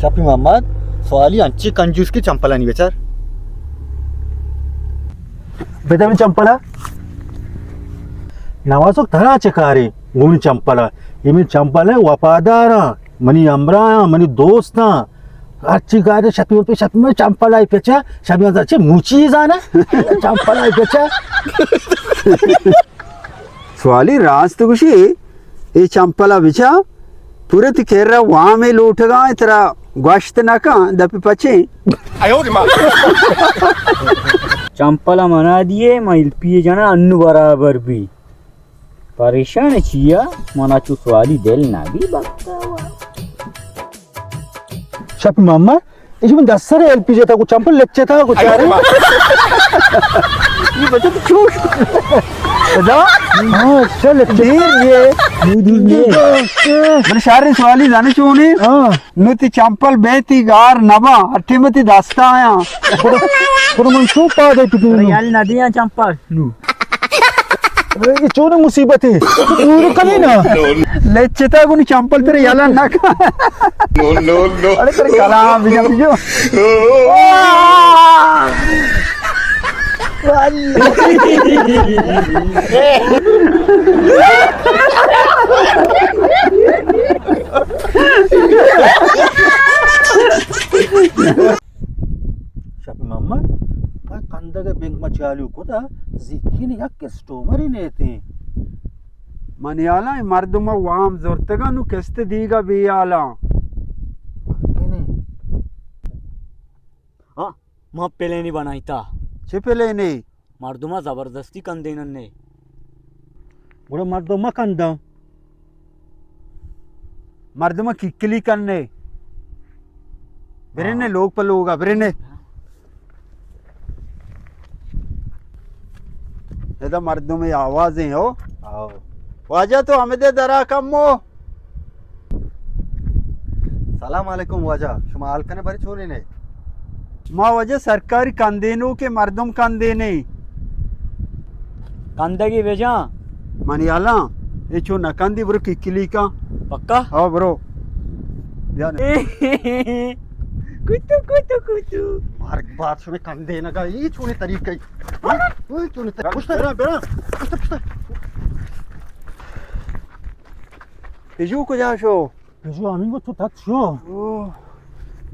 शफी मोहम्मद सवाली अंची कंजूस की चंपला नहीं बेचार बेटा मी चंपला नावाचो तराचे कारे गुण चंपला ये चंपला वफादार मनी अमरा मनी दोस्त अच्छी गाय शपी में चंपला पेचा शपी मुची जाना चंपला पेचा सवाली रास्त खुशी ये चंपला बिचा पूरे तिखेरा वहां में लौटगा तेरा गोश्त ना का दपी पचे चंपला मना दिए मैं पिए जाना अन्नू बराबर भी परेशान चिया मना चु सवाली दिल ना भी बकता हुआ शपी मोहम्मद इसमें 10 सारे एलपीजे था कुछ चंपल लेच्चे था कुछ यार ये बच्चा तो चूस हां चल ये मन शारे सवाली जाने चोने हां नुति चंपल बेती गार नबा अठीमती दास्ता आया पुरो मन सो पा दे तू याल नदियां चंपल नु ये चोने मुसीबत है तू कभी ना लेच्चता गुनी चंपल तेरे याला ना का नो अरे तेरे कलाम भी जो शफी मोहम्मद कंदगे बेंक मचालू को था जिक्की ने यक स्टोमरी ने थे मनियाला मर्दुमा वाम जोरतगा नु केस्ते दीगा बियाला हां मां पहले नहीं बनाई था चिपले नहीं मर्दुमा जबरदस्ती कंदेनन ने बुरा मर्दो मकंदा मर्दुमा किक्कली करने बिरने लोग पलोगा बिरने ये मर्दों में आवाजें हो आओ वाजा तो हमें दे दरा कमो सलाम अलैकुम वाजा शुमा अलकने बरी छोली ने माँ वजह सरकारी कंदेनों के मर्दों कंदेने कंदगी वेजा मनियाला ये चो नकंदी ब्रो किक्कली का पक्का हाँ ब्रो कुतु मार बात सुने कंधे ना का ये छोने तरीका ही ओए छोने पुछता बेरा पुछता इजू को जाशो जो आमी को तो तछो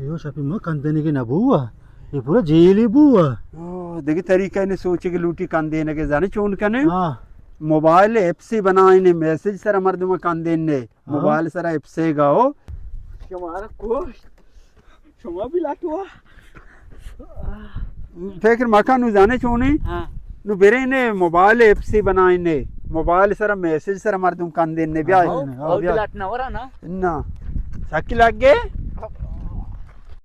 यो शफी मोहम्मद कंदने के ना बुआ ये पूरा जेली बुआ देखी तरीका ने सोचे कि लूटी कंदेने के जाने चोन कने हां मोबाइल ऐप से बनाए ने मैसेज सर मर्द में कंदेने मोबाइल सर ऐप से गाओ हमारा कोश शुमा भी लाटवा फिर मकान जाने चोने हां नु बेरे ने मोबाइल ऐप से बनाए ने मोबाइल सर मैसेज सर मर्द में कंदेने भी आए और लाटना वरा ना ना साकी लग गए